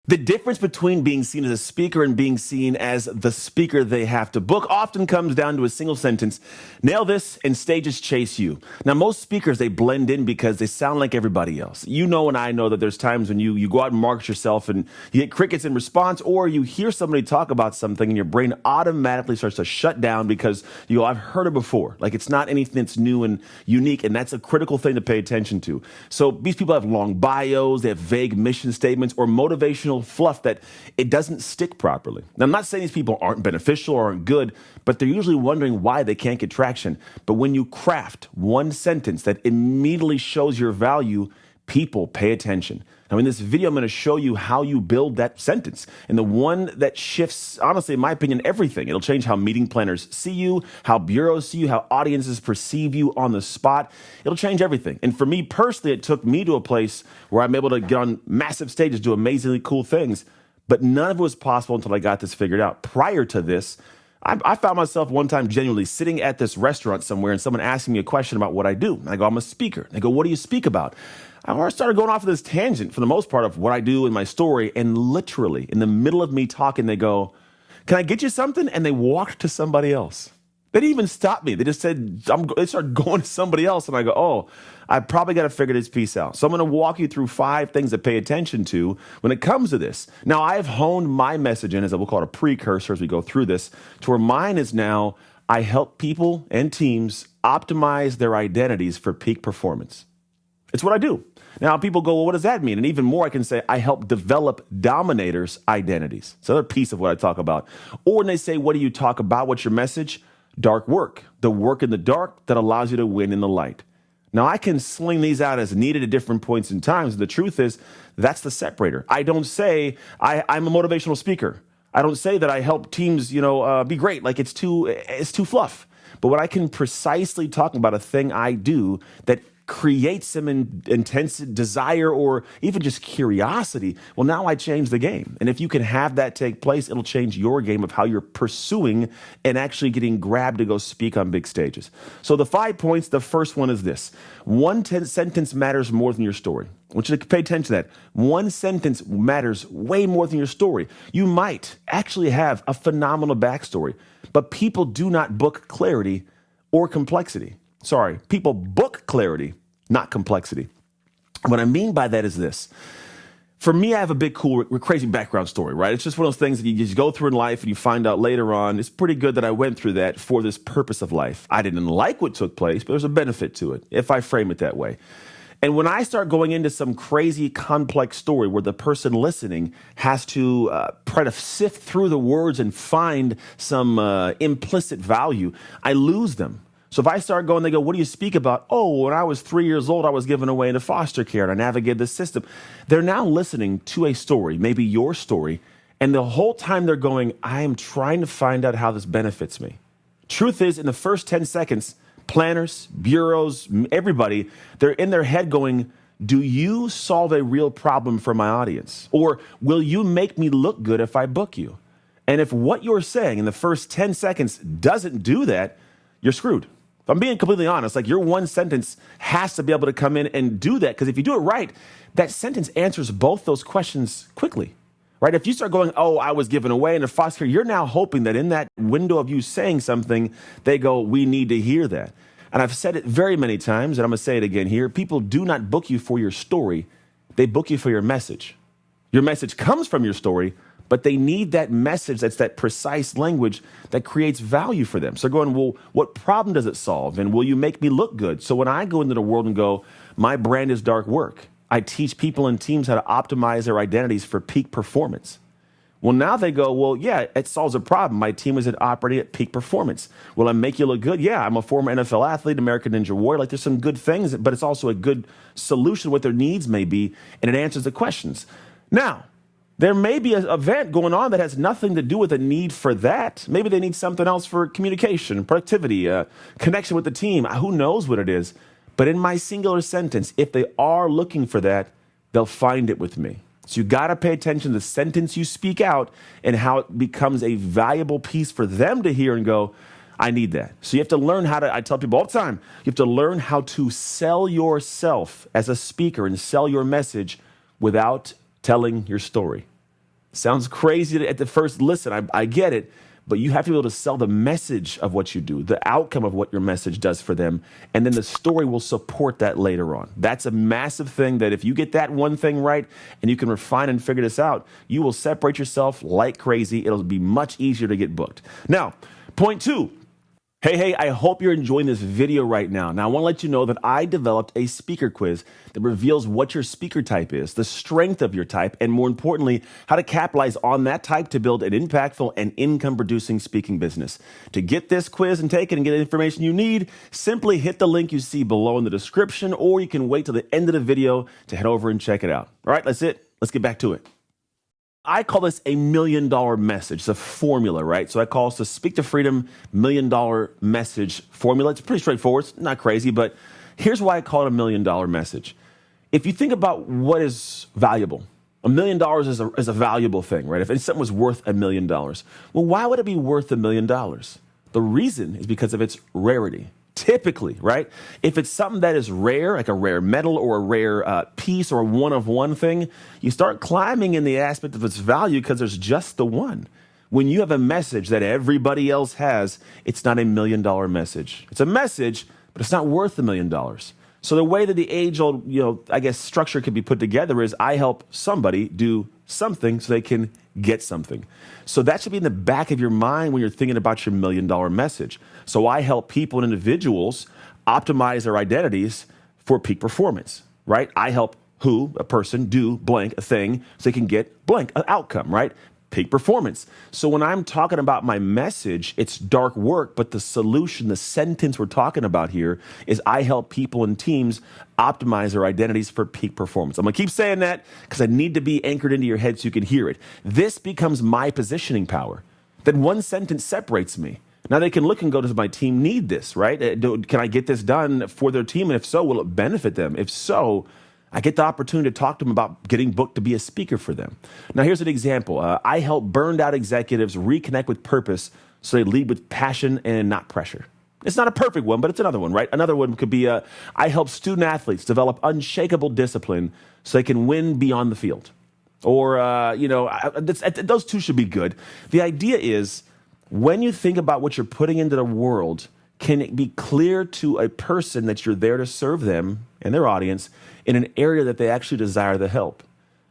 The difference between being seen as a speaker and being seen as the speaker they have to book often comes down to a single sentence: nail this and stages chase you. Now, most speakers, they blend in because they sound like everybody else. You know, and I know that there's times when you go out and market yourself and you get crickets in response, or you hear somebody talk about something and your brain automatically starts to shut down because you go, I've heard it before. Like, it's not anything that's new and unique, and that's a critical thing to pay attention to. So these people have long bios, they have vague mission statements, or motivational fluff that it doesn't stick properly. Now, I'm not saying these people aren't beneficial or aren't good, but they're usually wondering why they can't get traction. But when you craft one sentence that immediately shows your value, people pay attention. Now, in this video, I'm going to show you how you build that sentence, and the one that shifts, honestly, in my opinion, everything. It'll change how meeting planners see you, how bureaus see you, how audiences perceive you on the spot. It'll change everything. And for me personally, it took me to a place where I'm able to get on massive stages, do amazingly cool things, but none of it was possible until I got this figured out. Prior to this, I found myself one time genuinely sitting at this restaurant somewhere and someone asking me a question about what I do. And I go, I'm a speaker. And they go, what do you speak about? I started going off of this tangent for the most part of what I do in my story. And literally in the middle of me talking, they go, can I get you something? And they walked to somebody else. They didn't even stop me. They just said, they started going to somebody else. And I go, oh, I probably got to figure this piece out. So I'm going to walk you through 5 things to pay attention to when it comes to this. Now, I've honed my message in, as we'll call it, a precursor as we go through this, to where mine is now, I help people and teams optimize their identities for peak performance. It's what I do. Now, people go, well, what does that mean? And even more, I can say I help develop dominators' identities. It's another piece of what I talk about. Or when they say, what do you talk about? What's your message? Dark work, the work in the dark that allows you to win in the light. Now, I can sling these out as needed at different points in times. The truth is, that's the separator. I don't say I'm a motivational speaker. I don't say that I help teams, be great. Like, it's too fluff. But when I can precisely talk about a thing I do that creates some intense desire or even just curiosity, well, now I change the game. And if you can have that take place, it'll change your game of how you're pursuing and actually getting grabbed to go speak on big stages. So the 5 points, the first one is this: one sentence matters more than your story. I want you to pay attention to that. One sentence matters way more than your story. You might actually have a phenomenal backstory, but people do not book clarity or complexity. Sorry, people book clarity, not complexity. What I mean by that is this. For me, I have a big, cool, crazy background story, right? It's just one of those things that you just go through in life and you find out later on. It's pretty good that I went through that for this purpose of life. I didn't like what took place, but there's a benefit to it if I frame it that way. And when I start going into some crazy, complex story where the person listening has to try to sift through the words and find some implicit value, I lose them. So if I start going, they go, what do you speak about? Oh, when I was 3 years old, I was given away into foster care and I navigated the system. They're now listening to a story, maybe your story, and the whole time they're going, I am trying to find out how this benefits me. Truth is, in the first 10 seconds, planners, bureaus, everybody, they're in their head going, do you solve a real problem for my audience? Or will you make me look good if I book you? And if what you're saying in the first 10 seconds doesn't do that, you're screwed. If I'm being completely honest, like, your one sentence has to be able to come in and do that. Because if you do it right, that sentence answers both those questions quickly, right? If you start going, oh, I was given away in a foster care, you're now hoping that in that window of you saying something, they go, we need to hear that. And I've said it very many times, and I'm going to say it again here. People do not book you for your story. They book you for your message. Your message comes from your story, but they need that message that's that precise language that creates value for them. So they're going, well, what problem does it solve? And will you make me look good? So when I go into the world and go, my brand is dark work, I teach people and teams how to optimize their identities for peak performance. Well, now they go, well, yeah, it solves a problem. My team is operating at peak performance. Will I make you look good? Yeah, I'm a former NFL athlete, American Ninja Warrior. Like, there's some good things, but it's also a good solution to what their needs may be, and it answers the questions. Now, there may be an event going on that has nothing to do with a need for that. Maybe they need something else for communication, productivity, connection with the team. Who knows what it is? But in my singular sentence, if they are looking for that, they'll find it with me. So you got to pay attention to the sentence you speak out and how it becomes a valuable piece for them to hear and go, I need that. So you have to learn how to, I tell people all the time, you have to learn how to sell yourself as a speaker and sell your message without telling your story. Sounds crazy at the first listen. I get it. But you have to be able to sell the message of what you do, the outcome of what your message does for them. And then the story will support that later on. That's a massive thing that if you get that one thing right and you can refine and figure this out, you will separate yourself like crazy. It'll be much easier to get booked. Now, point two. Hey, I hope you're enjoying this video right now. Now, I want to let you know that I developed a speaker quiz that reveals what your speaker type is, the strength of your type, and more importantly, how to capitalize on that type to build an impactful and income-producing speaking business. To get this quiz and take it and get the information you need, simply hit the link you see below in the description, or you can wait till the end of the video to head over and check it out. All right, that's it. Let's get back to it. I call this a $1 million message. It's a formula, right? So I call this the Speak to Freedom $1 million message formula. It's pretty straightforward. It's not crazy, but here's why I call it a $1 million message. If you think about what is valuable, $1 million is a valuable thing, right? If something was worth $1 million, well, why would it be worth $1 million? The reason is because of its rarity. Typically, right? If it's something that is rare, like a rare metal or a rare piece or a one-of-one thing, you start climbing in the aspect of its value because there's just the one. When you have a message that everybody else has, it's not a $1 million message. It's a message, but it's not worth $1 million. So the way that the age-old, structure could be put together is I help somebody do something so they can get something. So that should be in the back of your mind when you're thinking about your $1 million message. So I help people and individuals optimize their identities for peak performance, right? I help a person do blank, a thing, so they can get blank, an outcome, right? Peak performance. So when I'm talking about my message, it's dark work, but the solution, the sentence we're talking about here is I help people and teams optimize their identities for peak performance. I'm going to keep saying that because I need to be anchored into your head so you can hear it. This becomes my positioning power. Then one sentence separates me. Now they can look and go, does my team need this, right? Can I get this done for their team? And if so, will it benefit them? If so, I get the opportunity to talk to them about getting booked to be a speaker for them. Now, here's an example. I help burned out executives reconnect with purpose so they lead with passion and not pressure. It's not a perfect one, but it's another one, right? Another one could be I help student athletes develop unshakable discipline so they can win beyond the field. Or, those two should be good. The idea is when you think about what you're putting into the world, can it be clear to a person that you're there to serve them and their audience in an area that they actually desire the help?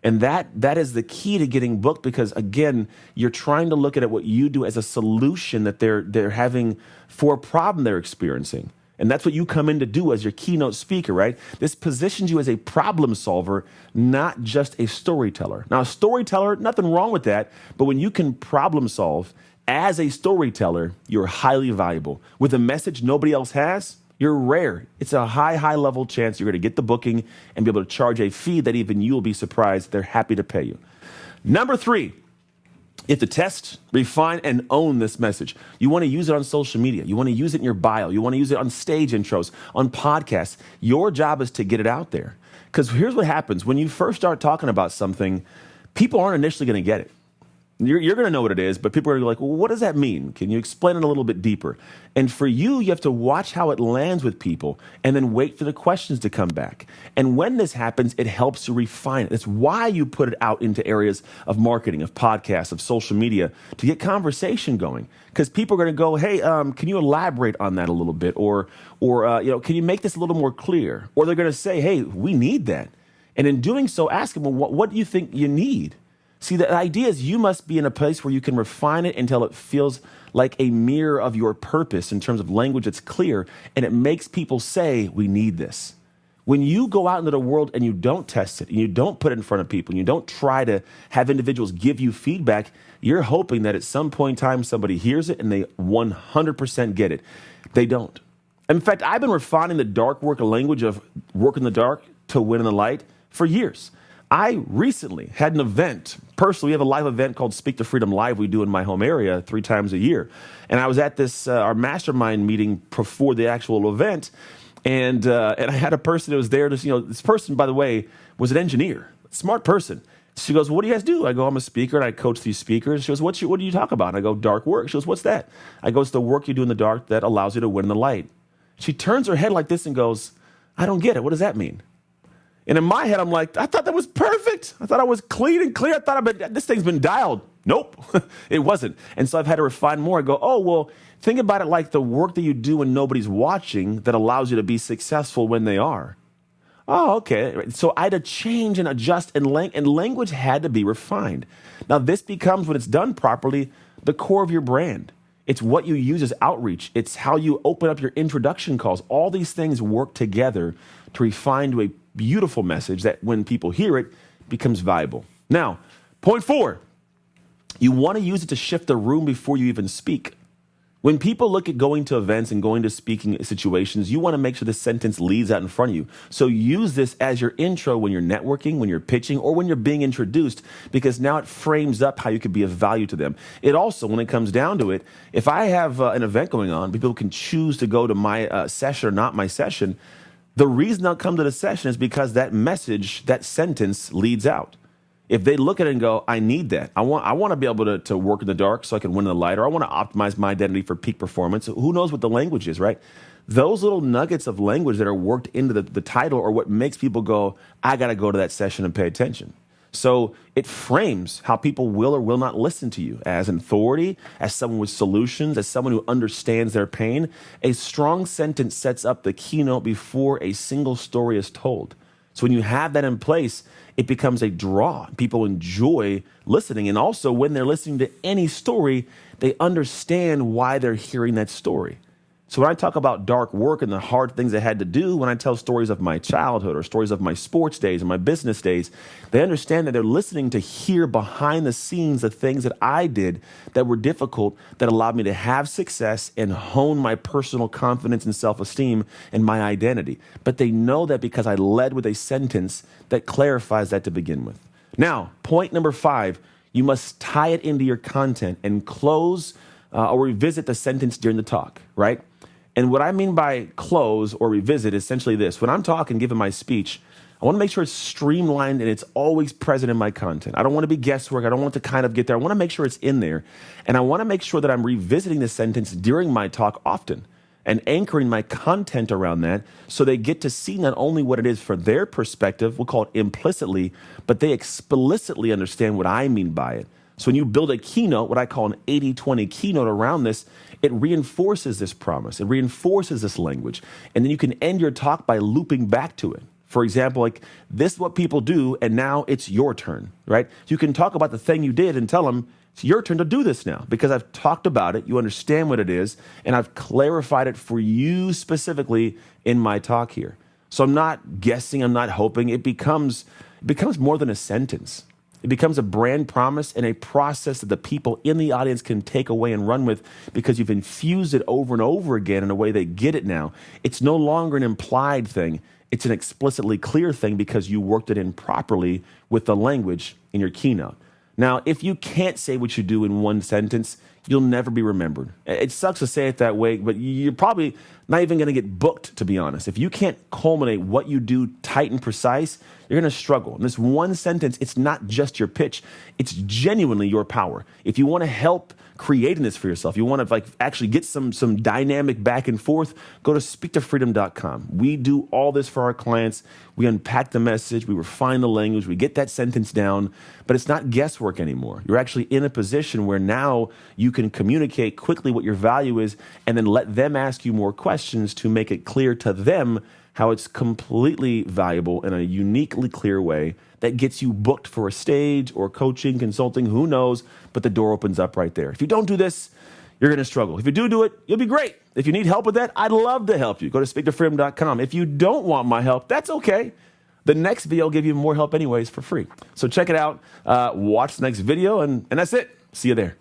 And that is the key to getting booked because, again, you're trying to look at what you do as a solution that they're having for a problem they're experiencing. And that's what you come in to do as your keynote speaker, right? This positions you as a problem solver, not just a storyteller. Now, a storyteller, nothing wrong with that, but when you can problem solve as a storyteller, you're highly valuable. With a message nobody else has, you're rare. It's a high level chance you're going to get the booking and be able to charge a fee that even you will be surprised they're happy to pay you. Number 3, you have to test, refine, and own this message. You want to use it on social media. You want to use it in your bio. You want to use it on stage intros, on podcasts. Your job is to get it out there. Because here's what happens. When you first start talking about something, people aren't initially going to get it. You're going to know what it is, but people are like, well, what does that mean? Can you explain it a little bit deeper? And for you have to watch how it lands with people and then wait for the questions to come back. And when this happens, it helps you refine it. That's why you put it out into areas of marketing, of podcasts, of social media to get conversation going. Because people are going to go, hey, can you elaborate on that a little bit? Or can you make this a little more clear? Or they're going to say, hey, we need that. And in doing so, ask them, well, what do you think you need? See, the idea is you must be in a place where you can refine it until it feels like a mirror of your purpose in terms of language that's clear, and it makes people say, we need this. When you go out into the world and you don't test it, and you don't put it in front of people, and you don't try to have individuals give you feedback, you're hoping that at some point in time somebody hears it and they 100% get it. They don't. In fact, I've been refining the dark work language of work in the dark to win in the light for years. I recently had an event. Personally, we have a live event called Speak to Freedom Live we do in my home area 3 times a year. And I was at this our mastermind meeting before the actual event, and I had a person that was there. This person, by the way, was an engineer, smart person. She goes, what do you guys do? I go, I'm a speaker, and I coach these speakers. She goes, what do you talk about? And I go, dark work. She goes, what's that? I go, it's the work you do in the dark that allows you to win in the light. She turns her head like this and goes, I don't get it. What does that mean? And in my head, I'm like, I thought that was perfect. I thought I was clean and clear. I thought this thing's been dialed. Nope, it wasn't. And so I've had to refine more. I go, oh, well, think about it like the work that you do when nobody's watching that allows you to be successful when they are. Oh, okay. So I had to change and adjust, and language had to be refined. Now, this becomes, when it's done properly, the core of your brand. It's what you use as outreach. It's how you open up your introduction calls. All these things work together to refine to a beautiful message that when people hear it, becomes valuable. Now, point 4, you want to use it to shift the room before you even speak. When people look at going to events and going to speaking situations, you want to make sure the sentence leads out in front of you. So use this as your intro when you're networking, when you're pitching, or when you're being introduced, because now it frames up how you could be of value to them. It also, when it comes down to it, if I have an event going on, people can choose to go to my session or not my session. The reason they'll come to the session is because that message, that sentence leads out. If they look at it and go, I need that. I want to be able to work in the dark so I can win in the light, or I want to optimize my identity for peak performance. Who knows what the language is, right? Those little nuggets of language that are worked into the title are what makes people go, I got to go to that session and pay attention. So it frames how people will or will not listen to you as an authority, as someone with solutions, as someone who understands their pain. A strong sentence sets up the keynote before a single story is told. So when you have that in place, it becomes a draw. People enjoy listening. And also, when they're listening to any story, they understand why they're hearing that story. So when I talk about dark work and the hard things I had to do, when I tell stories of my childhood or stories of my sports days and my business days, they understand that they're listening to hear behind the scenes the things that I did that were difficult, that allowed me to have success and hone my personal confidence and self-esteem and my identity. But they know that because I led with a sentence that clarifies that to begin with. Now, point number 5, you must tie it into your content and close or revisit the sentence during the talk, right? And what I mean by close or revisit is essentially this. When I'm talking, giving my speech, I want to make sure it's streamlined and it's always present in my content. I don't want to be guesswork. I don't want it to kind of get there. I want to make sure it's in there. And I want to make sure that I'm revisiting the sentence during my talk often and anchoring my content around that so they get to see not only what it is for their perspective, we'll call it implicitly, but they explicitly understand what I mean by it. So when you build a keynote, what I call an 80-20 keynote around this, it reinforces this promise. It reinforces this language. And then you can end your talk by looping back to it. For example, like, this is what people do, and now it's your turn, right? You can talk about the thing you did and tell them, it's your turn to do this now because I've talked about it, you understand what it is, and I've clarified it for you specifically in my talk here. So I'm not guessing, I'm not hoping. It becomes more than a sentence. It becomes a brand promise and a process that the people in the audience can take away and run with because you've infused it over and over again in a way they get it now. It's no longer an implied thing. It's an explicitly clear thing because you worked it in properly with the language in your keynote. Now, if you can't say what you do in one sentence, you'll never be remembered. It sucks to say it that way, but you're probably not even going to get booked, to be honest. If you can't culminate what you do tight and precise, you're going to struggle. And this one sentence, it's not just your pitch. It's genuinely your power. If you want to help creating this for yourself, you want to actually get some dynamic back and forth, go to speaktofreedom.com. We do all this for our clients. We unpack the message, we refine the language, we get that sentence down, but it's not guesswork anymore. You're actually in a position where now you can communicate quickly what your value is and then let them ask you more questions to make it clear to them how it's completely valuable in a uniquely clear way that gets you booked for a stage or coaching, consulting, who knows, but the door opens up right there. If you don't do this, you're going to struggle. If you do it, you'll be great. If you need help with that, I'd love to help you. Go to speaktofreedom.com. If you don't want my help, that's okay. The next video will give you more help anyways for free. So check it out, watch the next video, and that's it. See you there.